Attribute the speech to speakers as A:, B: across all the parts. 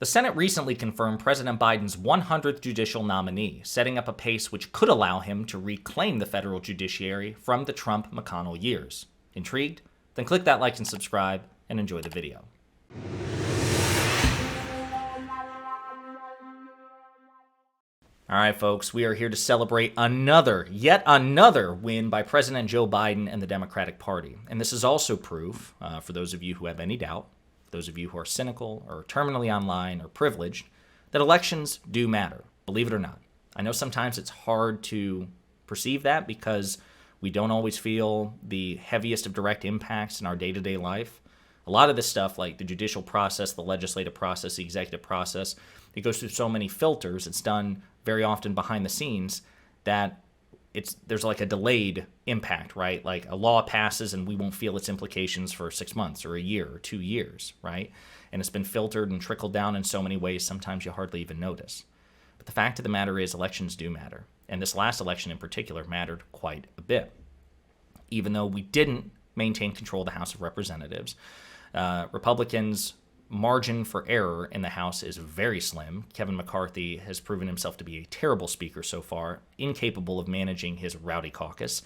A: The Senate recently confirmed President Biden's 100th judicial nominee, setting up a pace which could allow him to reclaim the federal judiciary from the Trump-McConnell years. Intrigued? Then click that like and subscribe and enjoy the video. All right, folks, we are here to celebrate yet another win by President Joe Biden and the Democratic Party. And this is also proof, for those of you who have any doubt, those of you who are cynical or terminally online or privileged, that elections do matter, believe it or not. I know sometimes it's hard to perceive that because we don't always feel the heaviest of direct impacts in our day-to-day life. A lot of this stuff, like the judicial process, the legislative process, the executive process, it goes through so many filters. It's done very often behind the scenes that there's like a delayed impact, right? Like a law passes and we won't feel its implications for 6 months or a year or 2 years, right? And it's been filtered and trickled down in so many ways, sometimes you hardly even notice. But the fact of the matter is elections do matter. And this last election in particular mattered quite a bit. Even though we didn't maintain control of the House of Representatives, Republicans' margin for error in the House is very slim. Kevin McCarthy has proven himself to be a terrible speaker so far, incapable of managing his rowdy caucus.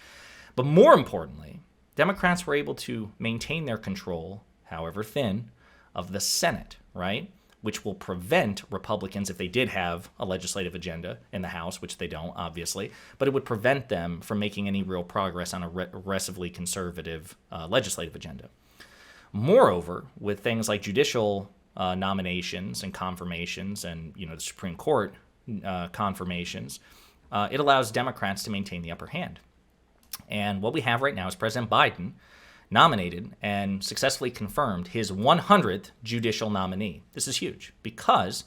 A: But more importantly, Democrats were able to maintain their control, however thin, of the Senate, right? Which will prevent Republicans, if they did have a legislative agenda in the House, which they don't, obviously, but it would prevent them from making any real progress on a aggressively conservative legislative agenda. Moreover, with things like judicial nominations and confirmations and, the Supreme Court confirmations, it allows Democrats to maintain the upper hand. And what we have right now is President Biden nominated and successfully confirmed his 100th judicial nominee. This is huge because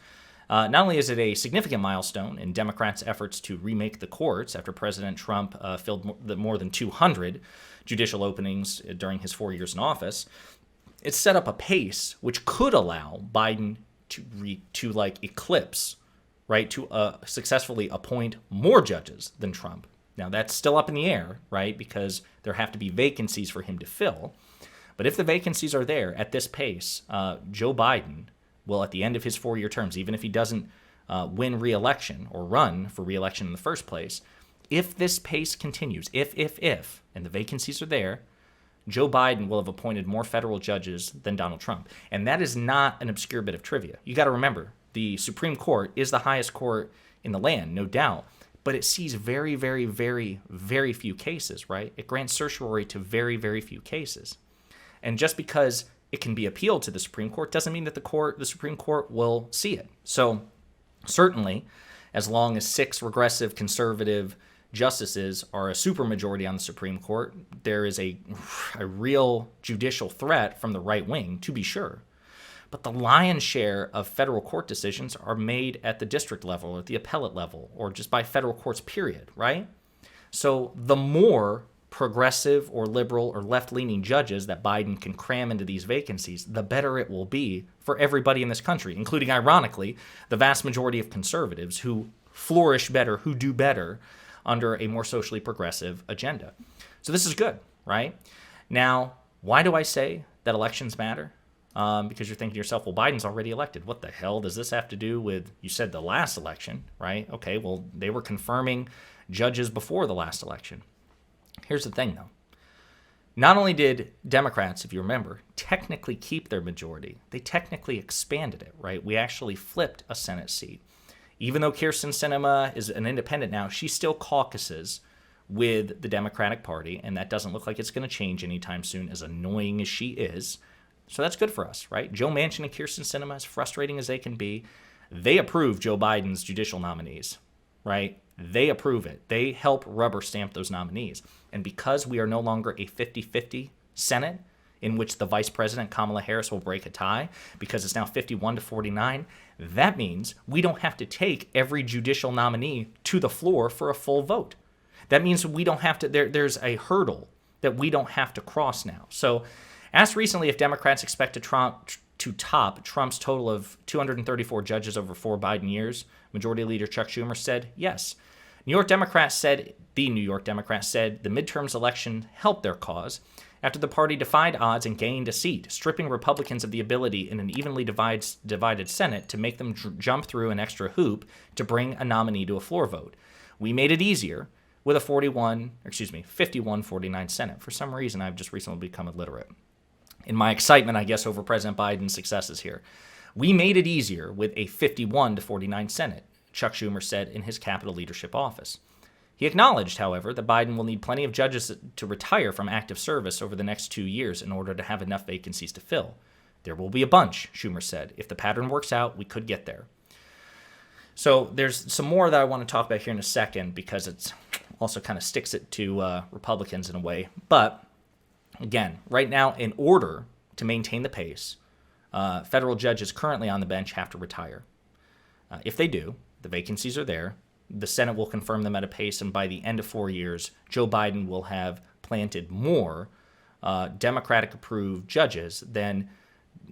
A: not only is it a significant milestone in Democrats' efforts to remake the courts after President Trump filled more than 200 judicial openings during his 4 years in office, it's set up a pace which could allow Biden to eclipse, right, to successfully appoint more judges than Trump. Now, that's still up in the air, right, because there have to be vacancies for him to fill. But if the vacancies are there at this pace, Joe Biden will, at the end of his 4-year terms, even if he doesn't win re-election or run for re-election in the first place, if this pace continues, if, and the vacancies are there, Joe Biden will have appointed more federal judges than Donald Trump. And that is not an obscure bit of trivia. You got to remember, the Supreme Court is the highest court in the land, no doubt, but it sees very, very, very, very few cases, right? It grants certiorari to very, very few cases. And just because it can be appealed to the Supreme Court doesn't mean that the Supreme Court will see it. So certainly, as long as 6 regressive conservative justices are a supermajority on the Supreme Court, there is a real judicial threat from the right wing, to be sure. But the lion's share of federal court decisions are made at the district level or the appellate level or just by federal courts, period, right? So the more progressive or liberal or left-leaning judges that Biden can cram into these vacancies, the better it will be for everybody in this country, including, ironically, the vast majority of conservatives who flourish better, who do better under a more socially progressive agenda. So this is good, right? Now, why do I say that elections matter? Because you're thinking to yourself, well, Biden's already elected. What the hell does this have to do with, you said, the last election, right? Okay, well, they were confirming judges before the last election. Here's the thing, though. Not only did Democrats, if you remember, technically keep their majority, they technically expanded it, right? We actually flipped a Senate seat. Even though Kyrsten Sinema is an independent now, she still caucuses with the Democratic Party, and that doesn't look like it's going to change anytime soon, as annoying as she is. So that's good for us, right? Joe Manchin and Kyrsten Sinema, as frustrating as they can be, they approve Joe Biden's judicial nominees, right? They approve it. They help rubber stamp those nominees. And because we are no longer a 50-50 Senate, in which the vice president, Kamala Harris, will break a tie, because it's now 51-49, that means we don't have to take every judicial nominee to the floor for a full vote. That means we don't have to, there's a hurdle that we don't have to cross now. So asked recently if Democrats expect to top Trump's total of 234 judges over 4 Biden years, Majority Leader Chuck Schumer said yes. The New York Democrats said the midterms election helped their cause, after the party defied odds and gained a seat, stripping Republicans of the ability in an evenly divided Senate to make them jump through an extra hoop to bring a nominee to a floor vote. We made it easier with a 51-49 Senate. For some reason, I've just recently become illiterate. In my excitement, I guess, over President Biden's successes here. We made it easier with a 51-49 Senate, Chuck Schumer said in his Capitol leadership office. He acknowledged, however, that Biden will need plenty of judges to retire from active service over the next 2 years in order to have enough vacancies to fill. There will be a bunch, Schumer said. If the pattern works out, we could get there. So there's some more that I want to talk about here in a second because it's also kind of sticks it to Republicans in a way. But again, right now, in order to maintain the pace, federal judges currently on the bench have to retire. If they do, the vacancies are there. The Senate will confirm them at a pace, and by the end of 4 years, Joe Biden will have planted more Democratic-approved judges than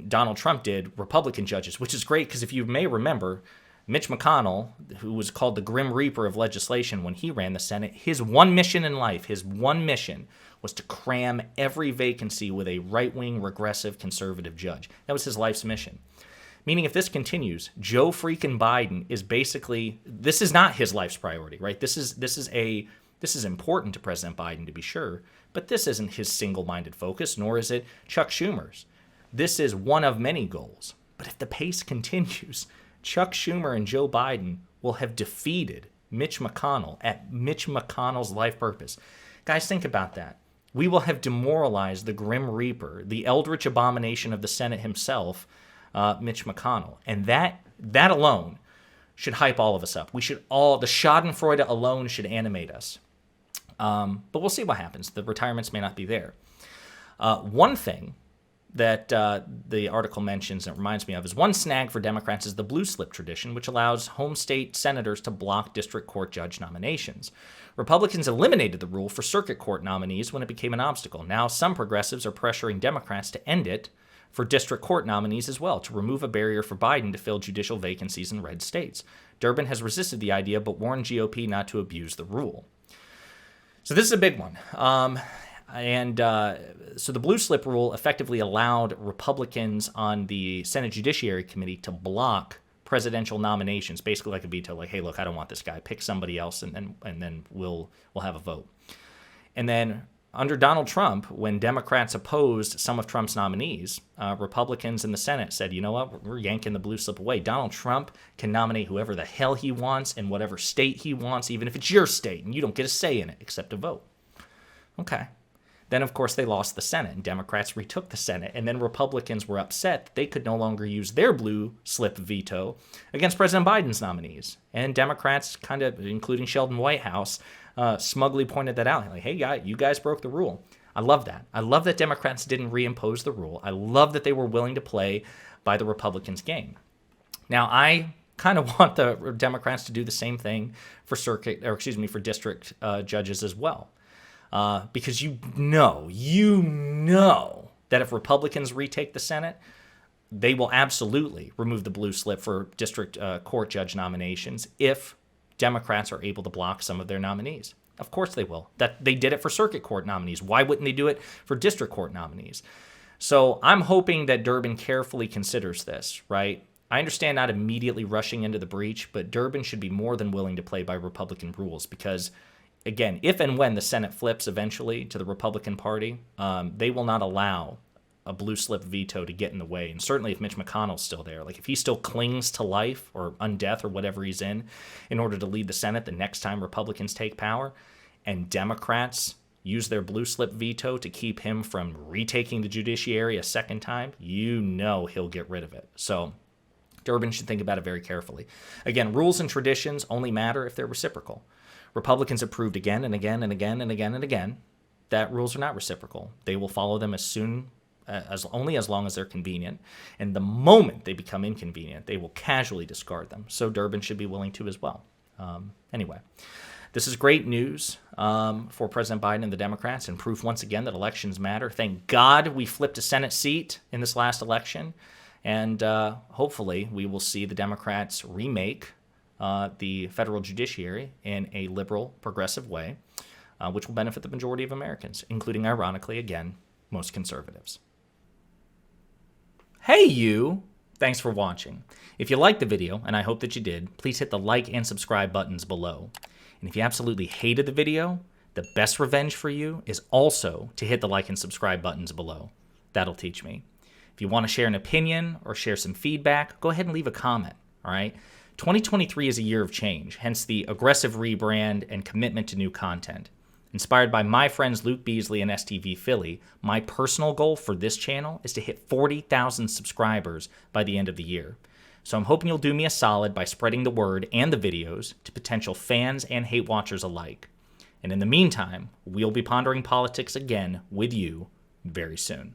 A: Donald Trump did Republican judges, which is great because if you may remember, Mitch McConnell, who was called the Grim Reaper of legislation when he ran the Senate, his one mission in life, was to cram every vacancy with a right-wing, regressive, conservative judge. That was his life's mission. Meaning if this continues, Joe freaking Biden is basically, this is not his life's priority, right? This is important to President Biden to be sure, but this isn't his single-minded focus, nor is it Chuck Schumer's. This is one of many goals. But if the pace continues, Chuck Schumer and Joe Biden will have defeated Mitch McConnell at Mitch McConnell's life purpose. Guys, think about that. We will have demoralized the Grim Reaper, the eldritch abomination of the Senate himself, Mitch McConnell. And that alone should hype all of us up. The schadenfreude alone should animate us. But we'll see what happens. The retirements may not be there. One thing that the article mentions and it reminds me of is one snag for Democrats is the blue slip tradition, which allows home state senators to block district court judge nominations. Republicans eliminated the rule for circuit court nominees when it became an obstacle. Now some progressives are pressuring Democrats to end it for district court nominees as well, to remove a barrier for Biden to fill judicial vacancies in red states. Durbin has resisted the idea but warned GOP not to abuse the rule. So this is a big one. So the blue slip rule effectively allowed Republicans on the Senate Judiciary Committee to block presidential nominations, basically like a veto, like, hey, look, I don't want this guy. Pick somebody else, and then we'll have a vote. And then under Donald Trump, when Democrats opposed some of Trump's nominees, Republicans in the Senate said, you know what, we're yanking the blue slip away. Donald Trump can nominate whoever the hell he wants in whatever state he wants, even if it's your state, and you don't get a say in it except to vote. Okay. Then, of course, they lost the Senate, and Democrats retook the Senate, and then Republicans were upset that they could no longer use their blue slip veto against President Biden's nominees. And Democrats, kind of, including Sheldon Whitehouse, smugly pointed that out. Like, hey, you guys broke the rule. I love that. I love that Democrats didn't reimpose the rule. I love that they were willing to play by the Republicans' game. Now, I kind of want the Democrats to do the same thing for district judges as well. Because you know that if Republicans retake the Senate, they will absolutely remove the blue slip for district court judge nominations if Democrats are able to block some of their nominees. Of course they will. That they did it for circuit court nominees. Why wouldn't they do it for district court nominees? So I'm hoping that Durbin carefully considers this, right? I understand not immediately rushing into the breach, but Durbin should be more than willing to play by Republican rules because, again, if and when the Senate flips eventually to the Republican Party, they will not allow a blue slip veto to get in the way. And certainly if Mitch McConnell's still there, like if he still clings to life or undeath or whatever he's in order to lead the Senate the next time Republicans take power, and Democrats use their blue slip veto to keep him from retaking the judiciary a second time, he'll get rid of it. So Durbin should think about it very carefully. Again, rules and traditions only matter if they're reciprocal. Republicans have proved again and again and again and again and again that rules are not reciprocal. They will follow them only as long as they're convenient. And the moment they become inconvenient, they will casually discard them. So Durbin should be willing to as well. Anyway, this is great news for President Biden and the Democrats, and proof once again that elections matter. Thank God we flipped a Senate seat in this last election. And hopefully we will see the Democrats remake the federal judiciary in a liberal, progressive way, which will benefit the majority of Americans, including, ironically, again, most conservatives. Hey you! Thanks for watching. If you liked the video, and I hope that you did, please hit the like and subscribe buttons below. And if you absolutely hated the video, the best revenge for you is also to hit the like and subscribe buttons below. That'll teach me. If you want to share an opinion or share some feedback, go ahead and leave a comment, all right? 2023 is a year of change, hence the aggressive rebrand and commitment to new content. Inspired by my friends Luke Beasley and STV Philly, my personal goal for this channel is to hit 40,000 subscribers by the end of the year. So I'm hoping you'll do me a solid by spreading the word and the videos to potential fans and hate watchers alike. And in the meantime, we'll be pondering politics again with you very soon.